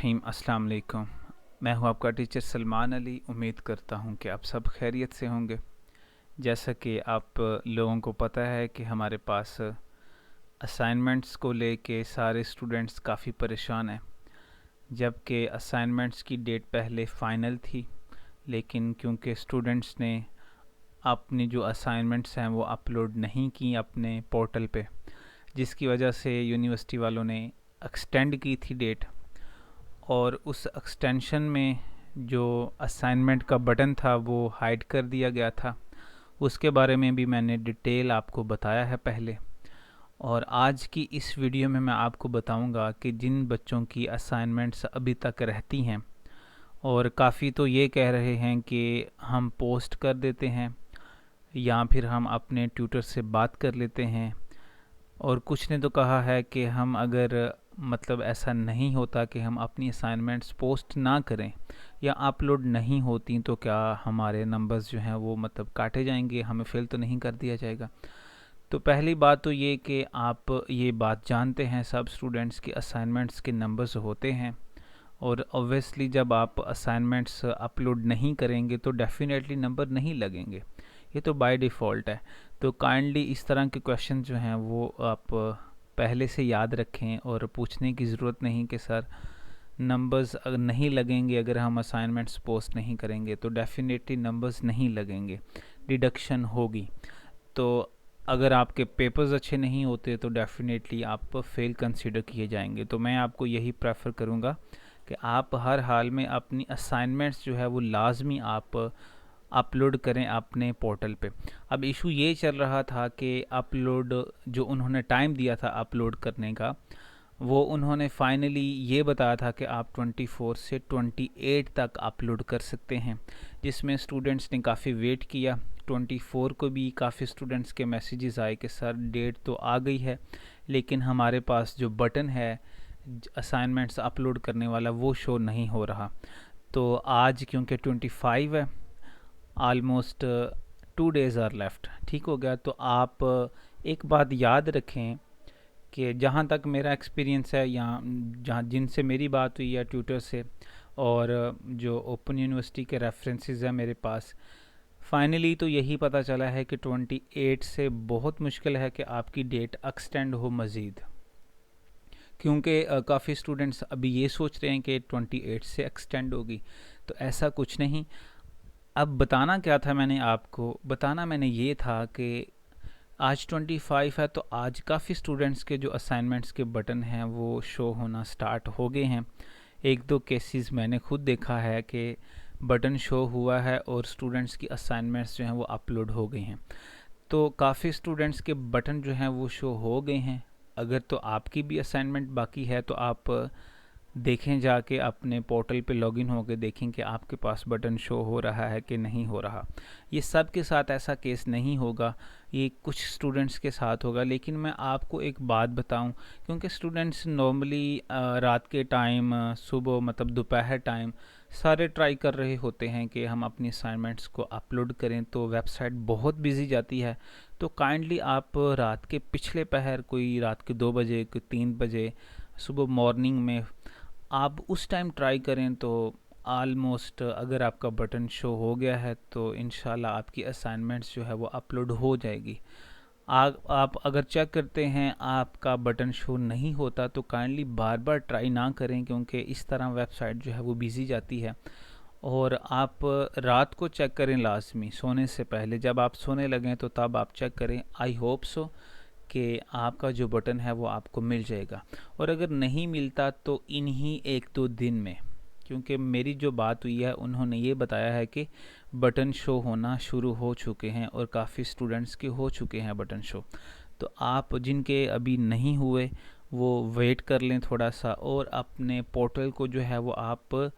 अस्सलाम वालेकुम। मैं हूं आपका टीचर सलमान अली। उम्मीद करता हूं कि आप सब खैरियत से होंगे। जैसा कि आप लोगों को पता है कि हमारे पास असाइनमेंट्स को लेके सारे स्टूडेंट्स काफ़ी परेशान हैं। जबकि असाइनमेंट्स की डेट पहले फ़ाइनल थी, लेकिन क्योंकि स्टूडेंट्स ने अपनी जो असाइनमेंट्स हैं वो अपलोड नहीं की अपने पोर्टल पे, जिसकी वजह से यूनिवर्सिटी वालों ने एक्सटेंड की थी डेट। और उस एक्सटेंशन में जो असाइनमेंट का बटन था वो हाइड कर दिया गया था। उसके बारे में भी मैंने डिटेल आपको बताया है पहले। और आज की इस वीडियो में मैं आपको बताऊंगा कि जिन बच्चों की असाइनमेंट्स अभी तक रहती हैं, और काफ़ी तो ये कह रहे हैं कि हम पोस्ट कर देते हैं या फिर हम अपने ट्यूटर से बात कर लेते हैं, और कुछ ने तो कहा है कि हम अगर मतलब ऐसा नहीं होता कि हम अपनी असाइनमेंट्स पोस्ट ना करें या अपलोड नहीं होती तो क्या हमारे नंबर्स जो हैं वो मतलब काटे जाएंगे, हमें फेल तो नहीं कर दिया जाएगा। तो पहली बात तो ये कि आप ये बात जानते हैं सब स्टूडेंट्स की असाइनमेंट्स के नंबर्स होते हैं, और ऑब्वियसली जब आप असाइनमेंट्स अपलोड नहीं करेंगे तो डेफिनेटली नंबर नहीं लगेंगे। ये तो बाय डिफ़ॉल्ट है। तो काइंडली इस तरह के क्वेश्चन जो हैं वो आप पहले से याद रखें और पूछने की ज़रूरत नहीं कि सर नंबर्स नहीं लगेंगे अगर हम असाइनमेंट्स पोस्ट नहीं करेंगे। तो डेफिनेटली नंबर्स नहीं लगेंगे, डिडक्शन होगी। तो अगर आपके पेपर्स अच्छे नहीं होते तो डेफिनेटली आप फेल कंसिडर किए जाएंगे। तो मैं आपको यही प्रेफर करूँगा कि आप हर हाल में अपनी असाइनमेंट्स जो है वो लाजमी आप अपलोड करें अपने पोर्टल पे। अब इशू ये चल रहा था कि अपलोड जो उन्होंने टाइम दिया था अपलोड करने का, वो उन्होंने फाइनली ये बताया था कि आप 24 से 28 तक अपलोड कर सकते हैं, जिसमें स्टूडेंट्स ने काफ़ी वेट किया। 24 को भी काफ़ी स्टूडेंट्स के मैसेजेस आए कि सर डेट तो आ गई है, लेकिन हमारे पास जो बटन है असाइनमेंट्स अपलोड करने वाला वो शो नहीं हो रहा। तो आज क्योंकि 25 है, आलमोस्ट 2 डेज़ आर लेफ्ट, ठीक हो गया। तो आप एक बात याद रखें कि जहाँ तक मेरा एक्सपीरियंस है, या जहाँ जिनसे मेरी बात हुई है ट्यूटर से, और जो ओपन यूनिवर्सिटी के रेफरेंसेस हैं मेरे पास, फाइनली तो यही पता चला है कि 28 से बहुत मुश्किल है कि आपकी डेट एक्सटेंड हो मज़ीद। क्योंकि काफ़ी स्टूडेंट्स अभी ये सोच रहे हैं कि 28 से एक्सटेंड होगी, तो ऐसा कुछ नहीं। अब बताना क्या था मैंने आपको, बताना मैंने ये था कि आज 25 है, तो आज काफ़ी स्टूडेंट्स के जो असाइनमेंट्स के बटन हैं वो शो होना स्टार्ट हो गए हैं। एक दो केसेस मैंने खुद देखा है कि बटन शो हुआ है और स्टूडेंट्स की असाइनमेंट्स जो हैं वो अपलोड हो गई हैं। तो काफ़ी स्टूडेंट्स के बटन जो हैं वो शो हो गए हैं। अगर तो आपकी भी असाइनमेंट बाकी है तो आप देखें, जाके अपने पोर्टल पे लॉगिन होकर देखें कि आपके पास बटन शो हो रहा है कि नहीं हो रहा। ये सब के साथ ऐसा केस नहीं होगा, ये कुछ स्टूडेंट्स के साथ होगा। लेकिन मैं आपको एक बात बताऊं, क्योंकि स्टूडेंट्स नॉर्मली रात के टाइम, सुबह मतलब दोपहर टाइम सारे ट्राई कर रहे होते हैं कि हम अपनी असाइनमेंट्स को अपलोड करें, तो वेबसाइट बहुत बिजी जाती है। तो काइंडली आप रात के पिछले पहर, कोई रात के 2 बजे, कोई 3 बजे, सुबह मॉर्निंग में आप उस टाइम ट्राई करें, तो आलमोस्ट अगर आपका बटन शो हो गया है तो इंशाल्लाह आपकी असाइनमेंट्स जो है वो अपलोड हो जाएगी। आप अगर चेक करते हैं आपका बटन शो नहीं होता तो काइंडली बार बार ट्राई ना करें, क्योंकि इस तरह वेबसाइट जो है वो बिजी जाती है। और आप रात को चेक करें लाजमी, सोने से पहले। जब आप सोने लगें तो तब आप चेक करें। आई होप सो कि आपका जो बटन है वो आपको मिल जाएगा। और अगर नहीं मिलता तो इन्हीं 1-2 दिन में, क्योंकि मेरी जो बात हुई है उन्होंने ये बताया है कि बटन शो होना शुरू हो चुके हैं और काफ़ी स्टूडेंट्स के हो चुके हैं बटन शो। तो आप जिनके अभी नहीं हुए वो वेट कर लें थोड़ा सा, और अपने पोर्टल को जो है वो आप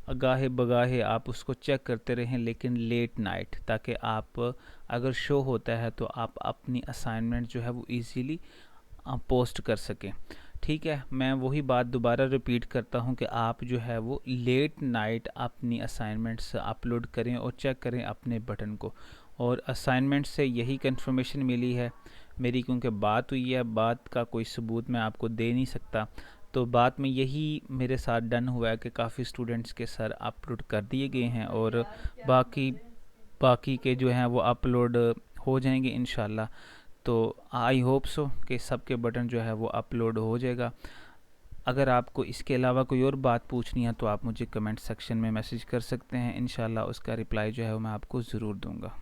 अगाहे बगाहे आप उसको चेक करते रहें, लेकिन लेट नाइट, ताकि आप अगर शो होता है तो आप अपनी असाइनमेंट जो है वो इजीली पोस्ट कर सकें। ठीक है, मैं वही बात दोबारा रिपीट करता हूँ कि आप जो है वो लेट नाइट अपनी असाइनमेंट्स अपलोड करें और चेक करें अपने बटन को। और असाइनमेंट से यही कंफर्मेशन मिली है मेरी, क्योंकि बात हुई है, बात का कोई सबूत मैं आपको दे नहीं सकता। तो बात में यही मेरे साथ डन हुआ है कि काफ़ी स्टूडेंट्स के सर अपलोड कर दिए गए हैं, और बाकी बाकी के जो हैं वो अपलोड हो जाएंगे इंशाल्लाह। तो आई होप सो कि सबके बटन जो है वो अपलोड हो जाएगा। अगर आपको इसके अलावा कोई और बात पूछनी है तो आप मुझे कमेंट सेक्शन में मैसेज कर सकते हैं, इंशाल्लाह उसका रिप्लाई जो है वो मैं आपको ज़रूर दूंगा।